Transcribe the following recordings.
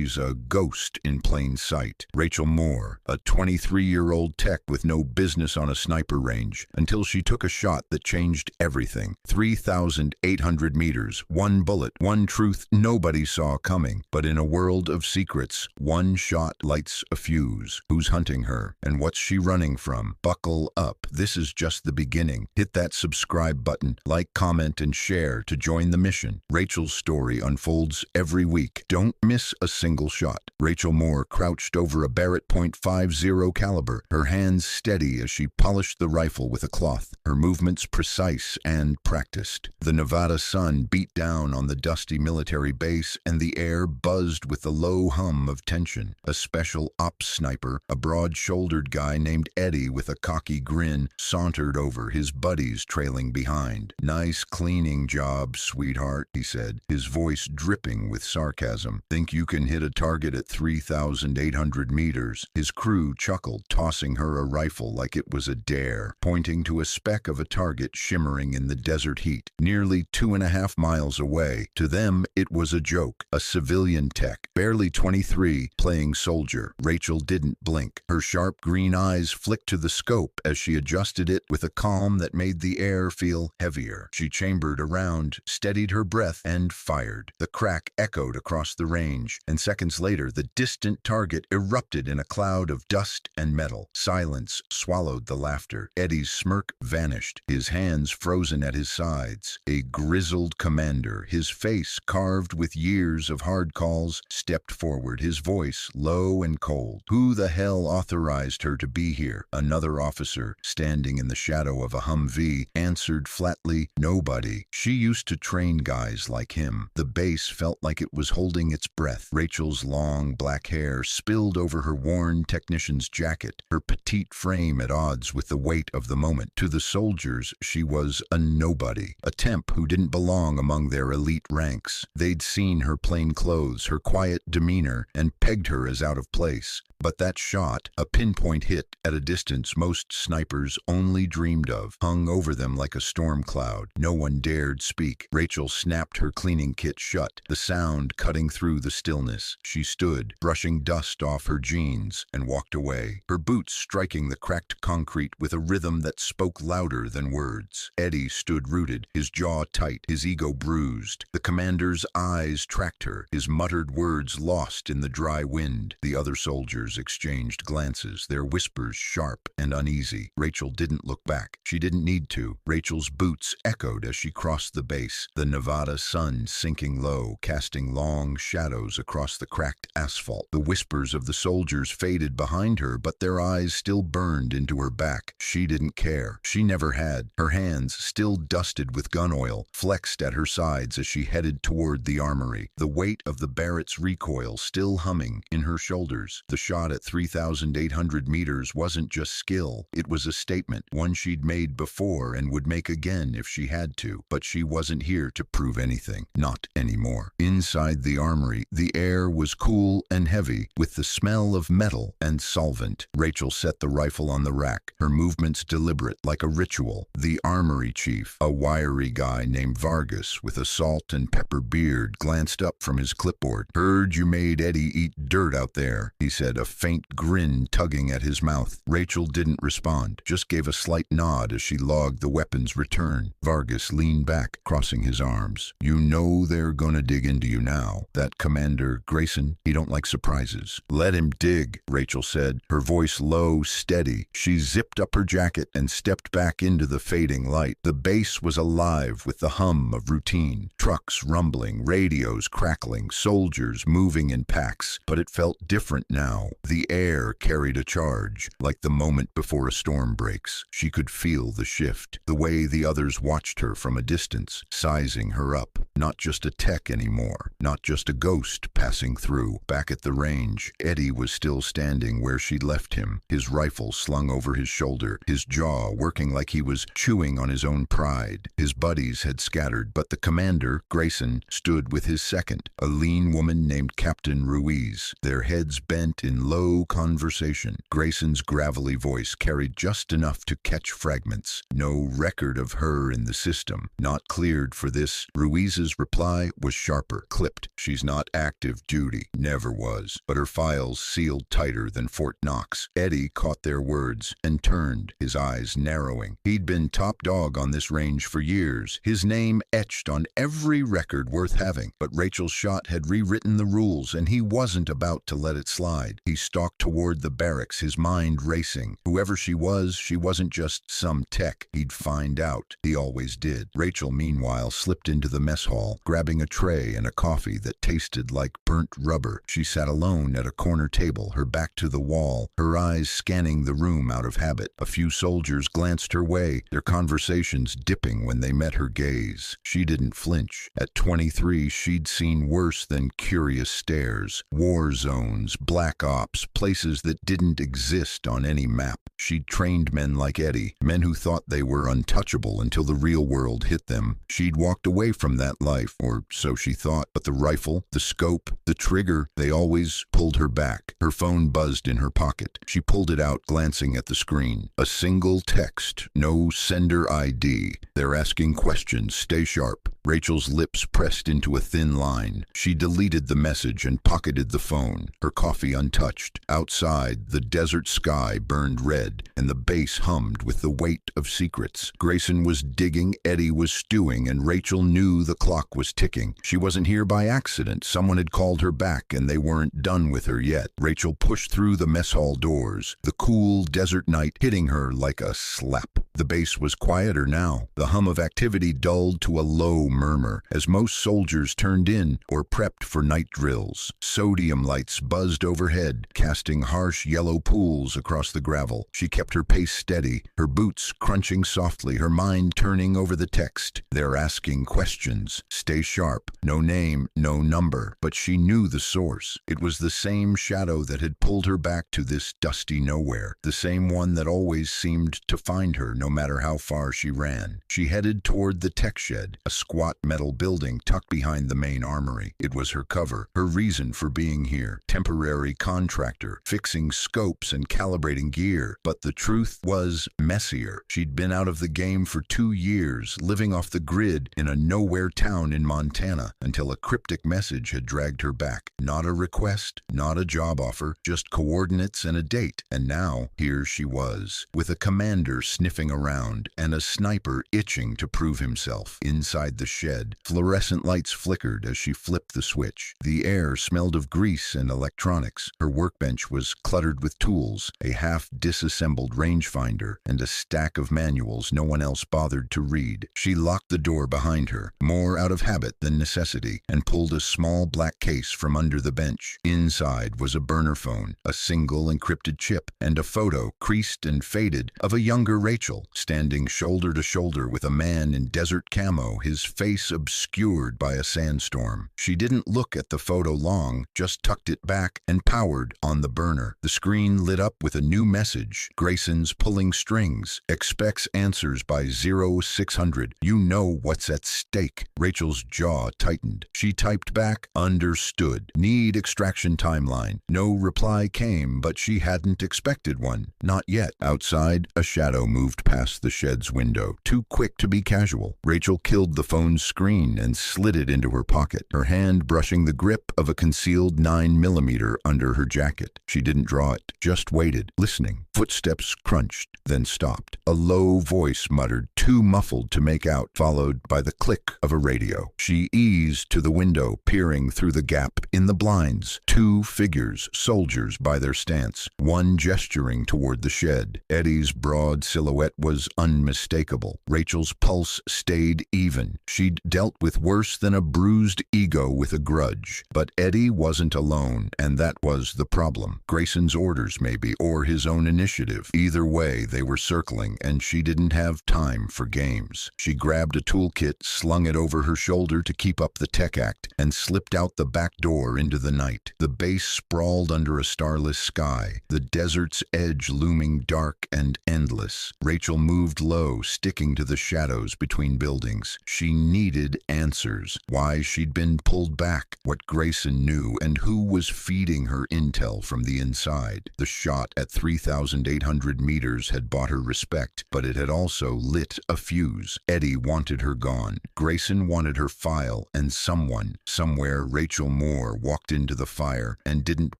She's a ghost in plain sight. Rachel Moore, a 23-year-old tech with no business on a sniper range, until she took a shot that changed everything. 3,800 meters, one bullet, one truth nobody saw coming. But in a world of secrets, one shot lights a fuse. Who's hunting her? And what's she running from? Buckle up. This is just the beginning. Hit that subscribe button, like, comment, and share to join the mission. Rachel's story unfolds every week. Don't miss a single shot. Rachel Moore crouched over a Barrett .50 caliber, her hands steady as she polished the rifle with a cloth, her movements precise and practiced. The Nevada sun beat down on the dusty military base, and the air buzzed with the low hum of tension. A special ops sniper, a broad-shouldered guy named Eddie with a cocky grin, sauntered over, his buddies trailing behind. "Nice cleaning job, sweetheart," he said, his voice dripping with sarcasm. "Think you can hit a target at 3,800 meters? His crew chuckled, tossing her a rifle like it was a dare, pointing to a speck of a target shimmering in the desert heat, nearly 2.5 miles away. To them, it was a joke, a civilian tech, barely 23, playing soldier. Rachel didn't blink. Her sharp green eyes flicked to the scope as she adjusted it with a calm that made the air feel heavier. She chambered around, steadied her breath, and fired. The crack echoed across the range, and seconds later, the distant target erupted in a cloud of dust and metal. Silence swallowed the laughter. Eddie's smirk vanished, his hands frozen at his sides. A grizzled commander, his face carved with years of hard calls, stepped forward, his voice low and cold. "Who the hell authorized her to be here?" Another officer, standing in the shadow of a Humvee, answered flatly, "Nobody." She used to train guys like him. The base felt like it was holding its breath. Rachel's long black hair spilled over her worn technician's jacket, her petite frame at odds with the weight of the moment. To the soldiers, she was a nobody, a temp who didn't belong among their elite ranks. They'd seen her plain clothes, her quiet demeanor, and pegged her as out of place. But that shot, a pinpoint hit at a distance most snipers only dreamed of, hung over them like a storm cloud. No one dared speak. Rachel snapped her cleaning kit shut, the sound cutting through the stillness. She stood, brushing dust off her jeans, and walked away, her boots striking the cracked concrete with a rhythm that spoke louder than words. Eddie stood rooted, his jaw tight, his ego bruised. The commander's eyes tracked her, his muttered words lost in the dry wind. The other soldiers exchanged glances, their whispers sharp and uneasy. Rachel didn't look back. She didn't need to. Rachel's boots echoed as she crossed the base, the Nevada sun sinking low, casting long shadows across the cracked asphalt. The whispers of the soldiers faded behind her, but their eyes still burned into her back. She didn't care. She never had. Her hands, still dusted with gun oil, flexed at her sides as she headed toward the armory, the weight of the Barrett's recoil still humming in her shoulders. The shot at 3,800 meters wasn't just skill. It was a statement, one she'd made before and would make again if she had to. But she wasn't here to prove anything. Not anymore. Inside the armory, the air was cool and heavy, with the smell of metal and solvent. Rachel set the rifle on the rack, her movements deliberate, like a ritual. The armory chief, a wiry guy named Vargas with a salt and pepper beard, glanced up from his clipboard. "Heard you made Eddie eat dirt out there," he said, a faint grin tugging at his mouth. Rachel didn't respond, just gave a slight nod as she logged the weapon's return. Vargas leaned back, crossing his arms. "You know they're gonna dig into you now. That Commander Grayson, he don't like surprises." "Let him dig," Rachel said, her voice low, steady. She zipped up her jacket and stepped back into the fading light. The base was alive with the hum of routine. Trucks rumbling, radios crackling, soldiers moving in packs. But it felt different now. The air carried a charge, like the moment before a storm breaks. She could feel the shift, the way the others watched her from a distance, sizing her up. Not just a tech anymore, not just a ghost passing through. Back at the range, Eddie was still standing where she'd left him, his rifle slung over his shoulder, his jaw working like he was chewing on his own pride. His buddies had scattered, but the commander, Grayson, stood with his second, a lean woman named Captain Ruiz, their heads bent in low conversation. Grayson's gravelly voice carried just enough to catch fragments. No record of her in the system. Not cleared for this. Ruiz's reply was sharper, clipped. She's not active duty. Never was. But her files sealed tighter than Fort Knox. Eddie caught their words and turned, his eyes narrowing. He'd been top dog on this range for years, his name etched on every record worth having. But Rachel's shot had rewritten the rules, and he wasn't about to let it slide. He stalked toward the barracks, his mind racing. Whoever she wasn't just some tech. He'd find out. He always did. Rachel, meanwhile, slipped into the mess hall, grabbing a tray and a coffee that tasted like burnt rubber. She sat alone at a corner table, her back to the wall, her eyes scanning the room out of habit. A few soldiers glanced her way, their conversations dipping when they met her gaze. She didn't flinch. At 23, she'd seen worse than curious stares. War zones, black ops, places that didn't exist on any map. She'd trained men like Eddie, men who thought they were untouchable until the real world hit them. She'd walked away from that life, or so she thought, but the rifle, the scope, the trigger, they always pulled her back. Her phone buzzed in her pocket. She pulled it out, glancing at the screen. A single text, no sender ID. They're asking questions, stay sharp. Rachel's lips pressed into a thin line. She deleted the message and pocketed the phone, her coffee untouched. Outside, the desert sky burned red, and the base hummed with the weight of secrets. Grayson was digging, Eddie was stewing, and Rachel knew the clock was ticking. She wasn't here by accident. Someone had called her back, and they weren't done with her yet. Rachel pushed through the mess hall doors, the cool desert night hitting her like a slap. The base was quieter now. The hum of activity dulled to a low murmur as most soldiers turned in or prepped for night drills. Sodium lights buzzed overhead, casting harsh yellow pools across the gravel. She kept her pace steady, her boots crunching softly, her mind turning over the text. They're asking questions. Stay sharp. No name, no number. But she knew the source. It was the same shadow that had pulled her back to this dusty nowhere, the same one that always seemed to find her no matter how far she ran. She headed toward the tech shed, a squat metal building tucked behind the main armory. It was her cover, her reason for being here. Temporary contractor, fixing scopes and calibrating gear. But the truth was messier. She'd been out of the game for 2 years, living off the grid in a nowhere town in Montana, until a cryptic message had dragged her back. Not a request, not a job offer, just coordinates and a date. And now, here she was, with a commander sniffing around and a sniper itching to prove himself. Inside the shed, fluorescent lights flickered as she flipped the switch. The air smelled of grease and electronics. Her workbench was cluttered with tools, a half-disassembled rangefinder, and a stack of manuals no one else bothered to read. She locked the door behind her, more out of habit than necessity, and pulled a small black case from under the bench. Inside was a burner phone, a single encrypted chip, and a photo, creased and faded, of a younger Rachel, standing shoulder to shoulder with a man in desert camo, his face obscured by a sandstorm. She didn't look at the photo long, just tucked it back and powered on the burner. The screen lit up with a new message. Grayson's pulling strings. Expects answers by 0600. You know what's at stake. Rachel's jaw tightened. She typed back, understood. Need extraction timeline. No reply came, but she hadn't expected one. Not yet. Outside, a shadow moved past the shed's window, too quick to be casual. Rachel killed the phone's screen and slid it into her pocket, her hand brushing the grip of a concealed 9mm under her jacket. She didn't draw it, just waited, listening. Footsteps crunched, then stopped. A low voice muttered, too muffled to make out, followed by the click of a radio. She eased to the window, peering through the gap in the blinds. 2 figures, soldiers by their stance, one gesturing toward the shed. Eddie's broad silhouette was unmistakable. Rachel's pulse stayed even. She'd dealt with worse than a bruised ego with a grudge. But Eddie wasn't alone, and that was the problem. Grayson's orders, maybe, or his own initiative. Either way, they were circling, and she didn't have time for games. She grabbed a toolkit, slung it over her shoulder to keep up the tech act, and slipped out the back door into the night. The base sprawled under a starless sky, the desert's edge looming dark and endless. Rachel moved low, sticking to the shadows between buildings. She needed answers. Why she'd been pulled back, what Grayson knew, and who was feeding her intel from the inside. The shot at 3,800 meters had bought her respect, but it had also lit a fuse. Eddie wanted her gone. Grayson wanted her file, and someone, somewhere, Rachel Moore, walked into the fire and didn't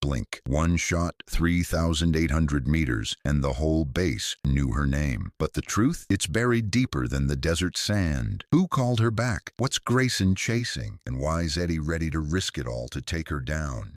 blink. One shot, 3,800 meters, and the whole base knew her name. But the truth? It's buried deeper than the desert sand. Who called her back? What's Grayson chasing? And why's Eddie ready to risk it all to take her down?